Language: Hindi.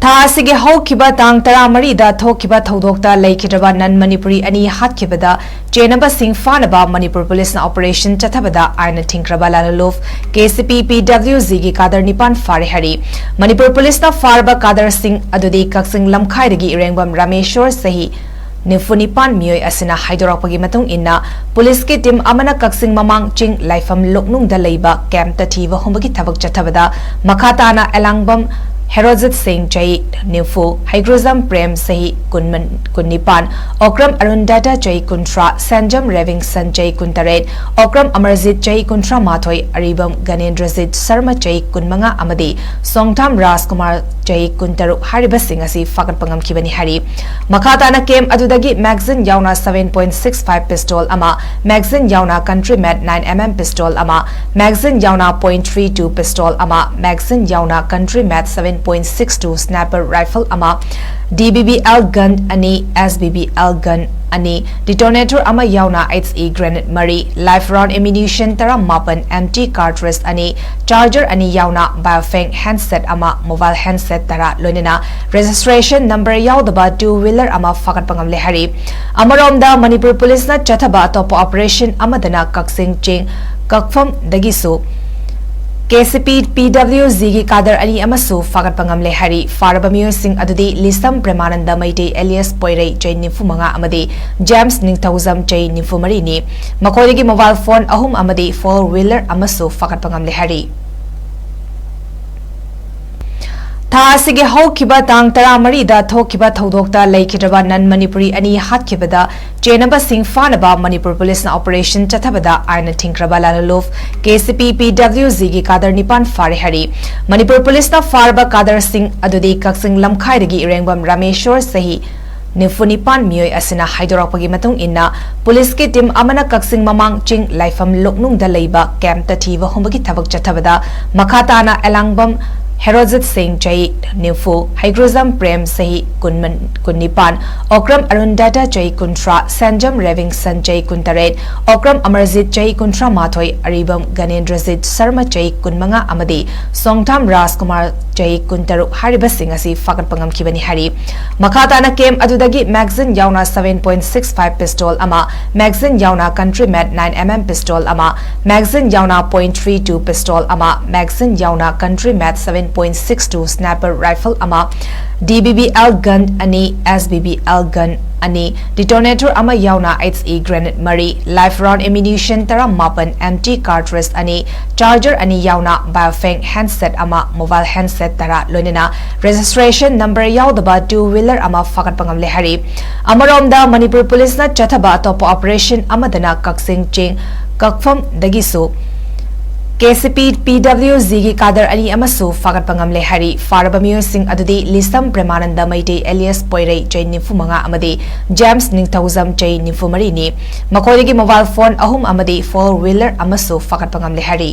ꯊꯥꯁꯤꯒꯤ ꯍꯧꯈꯤꯕ ꯇꯥꯡ 13ꯗ ꯊꯣꯛꯈꯤꯕ ꯊꯧꯗꯣꯛꯇ ꯂꯩꯈꯤꯗ꯭ꯔꯕ ꯅꯟ ꯃꯅꯤꯄꯨꯔꯤ ꯑꯅꯤ ꯍꯥꯠꯈꯤꯕꯗ ꯆꯦꯟꯅꯕꯁꯤꯡ ꯐꯥꯅꯕ ꯃꯅꯤꯄꯨꯔ ꯄꯨꯂꯤꯁꯅ ꯑꯣꯄꯔꯦꯁꯟ ꯆꯠꯊꯕꯗ ꯑꯥꯏꯟꯅ ꯊꯤꯡꯈ꯭ꯔꯕ ꯂꯥꯂꯂꯣꯐ ꯀꯦꯁꯤꯄꯤ ꯄꯤꯗꯕ꯭ꯂ꯭ꯌꯨꯖꯤꯒꯤ ꯀꯥꯗꯔ 9 ꯐꯥꯔꯦ ꯍꯥꯏꯔꯤ ꯃꯅꯤꯄꯨꯔ ꯄꯨꯂꯤꯁꯅ ꯐꯥꯔꯕ ꯀꯥꯗꯔꯁꯤꯡ ꯑꯗꯨꯗꯤ ꯀꯛꯆꯤꯡ ꯂꯝꯈꯥꯏꯗꯒꯤ ꯏꯔꯦꯡꯕꯝ ꯔꯥꯃꯦꯁ꯭ꯋꯔ ꯆꯍꯤ 94 ꯃꯤꯑꯣꯏ ꯑꯁꯤꯅ ꯍꯥꯏꯗꯣꯔꯛꯄꯒꯤ ꯃꯇꯨꯡ ꯏꯟꯅ ꯄꯨꯂꯤꯁꯀꯤ ꯇꯤꯝ ꯑꯃꯅ ꯀꯛꯆꯤꯡ ꯃꯃꯥꯡ ꯆꯤꯡ ꯂꯥꯏꯐꯝ ꯂꯣꯛꯅꯨꯡꯗ ꯂꯩꯕ ꯀꯦꯝꯞꯇ ꯊꯤꯕ ꯍꯨꯝꯕꯒꯤ ꯊꯕꯛ ꯆꯠꯊꯕꯗ ꯃꯈꯥ ꯇꯥꯅ ꯑꯦꯂꯥꯡꯕꯝ 𝗧𝗛𝗔 𝗟𝗔𝗡 𝗪 ꯆꯍꯤ 19 ꯑꯣꯀ꯭ꯔꯝ ꯑꯔꯨꯟꯗꯥꯇ ꯆꯍꯤ 30 ꯁꯦꯟꯖꯝ ꯔꯦꯚꯤꯡꯁꯟ ꯆꯍꯤ 13 ꯑꯣꯀ꯭ꯔꯝ ꯑꯃꯔꯖꯤꯠ ꯆꯍꯤ 38 ꯑꯔꯤꯕꯝ ꯒꯅꯦꯟꯗ꯭ꯔꯖꯤꯠ ꯁꯔꯃ ꯆꯍꯤ 15 ꯑꯃꯗꯤ ꯁꯣꯡꯊꯥꯝ ꯔꯥꯖꯀꯨꯃꯥꯔ ꯆꯍꯤ 13 ꯍꯥꯏꯔꯤꯕꯁꯤꯡ ꯑꯁꯤ ꯐꯥꯒꯠꯄ ꯉꯝꯈꯤꯕꯅꯤ ꯍꯥꯏꯔꯤ ꯃꯈꯥ ꯇꯥꯅ ꯀꯦꯝꯞ ꯑꯗꯨꯗꯒꯤ ꯃꯦꯒꯥꯖꯤꯟ ꯌꯥꯎꯅ 7.65 ꯄꯤꯁꯇꯣꯜ ꯑꯃ ꯃꯦꯒꯥꯖꯤꯟ ꯌꯥꯎꯅ ꯀꯟꯇ꯭ꯔꯤꯃꯦꯠ 9mm ꯄꯤꯁꯇꯣꯜ ꯑꯃ ꯃꯦꯒꯥꯖꯤꯟ ꯌꯥꯎꯅ .32 ꯄꯤꯁꯇꯣꯜ ꯑꯃ ꯃꯦꯒꯥꯖꯤꯟ ꯌꯥꯎꯅ ꯀꯟꯇ꯭ꯔꯤꯃꯦꯠ 7.62 स्नैपर राइफल अमा DBBL गन अनि SBBL गन अनि डिटोनेटर अमा यावना 𝗬𝗑𝗓𝗓 मरी live round ammunition 18 empty cartridge अनि चार्जर अनि यावना बायोफेंग हैंडसेट अमा मोबाइल हैंडसेट तरा लोइनेना रजिस्ट्रेशन नंबर यावदबा 2-व्हीलर अमा फागतपंगम लेहरी अमरोमदा मणिपुर पुलिसना चथबा अतोप ऑपरेशन अमदना कक्सिंग चिंग कक्फम दगिसु KCP PWZ की कादर अनि अमसु फागतपंगम लेहरी फारब मियोसिंग अदुदी लिसम प्रेमानंद मैटे एलियस पोइरे जै 95 अमदी जेम्स निंगथौजम जै 94 नि मखोयगी मोबाइल फोन अहुम अमदी 4-व्हीलर अमसु फागतपंगम लेहरी ꯊꯥꯁꯤꯒꯤ ꯍꯧꯈꯤꯕ ꯇꯥꯡ 13ꯗ ꯊꯣꯛꯈꯤꯕ ꯊꯧꯗꯣꯛꯇ ꯂꯩꯈꯤꯗ꯭ꯔꯕ ꯅꯟ ꯃꯅꯤꯄꯨꯔꯤ ꯑꯅꯤ ꯍꯥꯠꯈꯤꯕꯗ ꯆꯦꯟꯅꯕꯁꯤꯡ ꯐꯥꯅꯕ ꯃꯅꯤꯄꯨꯔ ꯄꯨꯂꯤꯁꯅ ꯑꯣꯄꯔꯦꯁꯟ ꯆꯠꯊꯕꯗ ꯑꯥꯏꯟꯅ ꯊꯤꯡꯈ꯭ꯔꯕ ꯂꯥꯂꯂꯣꯐ ꯀꯦꯁꯤꯄꯤ ꯄꯤꯗꯕ꯭ꯂ꯭ꯌꯨꯖꯤꯒꯤ ꯀꯥꯗꯔ 9 ꯐꯥꯔꯦ ꯍꯥꯏꯔꯤ ꯃꯅꯤꯄꯨꯔ ꯄꯨꯂꯤꯁꯅ ꯐꯥꯔꯕ ꯀꯥꯗꯔꯁꯤꯡ ꯑꯗꯨꯗꯤ ꯀꯛꯆꯤꯡ ꯂꯝꯈꯥꯏꯗꯒꯤ ꯏꯔꯦꯡꯕꯝ ꯔꯥꯃꯦꯁ꯭ꯋꯔ ꯆꯍꯤ 94 ꯃꯤꯑꯣꯏ ꯑꯁꯤꯅ ꯍꯥꯏꯗꯣꯔꯛꯄꯒꯤ ꯃꯇꯨꯡ ꯏꯟꯅ ꯄꯨꯂꯤꯁꯀꯤ ꯇꯤꯝ ꯑꯃꯅ ꯀꯛꯆꯤꯡ ꯃꯃꯥꯡ ꯆꯤꯡ ꯂꯥꯏꯐꯝ ꯂꯣꯛꯅꯨꯡꯗ ꯂꯩꯕ ꯀꯦꯝꯞꯇ ꯊꯤꯕ ꯍꯨꯝꯕꯒꯤ ꯊꯕꯛ ꯆꯠꯊꯕꯗ ꯃꯈꯥ ꯇꯥꯅ ꯑꯦꯂꯥꯡꯕꯝ 𝗧𝗛𝗔𝗟𝗓 𝗪𝗔𝗡 चही 19 ओक्रम अरुंदाता चही 30 सेंजम रेविंगसन चही 13 ओक्रम अमरजित चही 38 अरिबम गनेंद्रजित शर्मा चही 15 अमदी सोंगथाम राजकुमार चही 13 हारिबसिंग असि फागतपंगम खिबनी हरि मखाताना केम अदुदगी मैगजीन यावना 7.65 पिस्टल अमा मैगजीन यावना कंट्रीमेट 9mm पिस्टल अमा मैगजीन यावना .32 पिस्टल अमा मैगजीन यावना कंट्रीमेट 7.62 स्नैपर राइफल अमा DBBL गन अनि SBBL गन अनि डिटोनेटर अमा यावना 𝗬𝗑𝗓𝗓 मरी live round ammunition 18 empty cartridge अनि चार्जर अनि यावना बायोफेंग हैंडसेट अमा मोबाइल हैंडसेट तरा लोइनेना रजिस्ट्रेशन नंबर यावदबा 2-व्हीलर अमा फागतपंगम लेहरी अमरोमदा मणिपुर पुलिसना चथबा अतोप ऑपरेशन अमदना कक्सिंग चिंग कक्फम दगिसु KCP PWZ की कादर अनि अमसु फागतपंगम लेहरी फारब मियोसिंग अदुदी लिसम प्रेमानंद मैटे एलियस पोइरे जै 95 अमदी जेम्स निंगथौजम जै 94 नि मखोयगी मोबाइल फोन अहुम अमदी 4-व्हीलर अमसु फागतपंगम लेहरी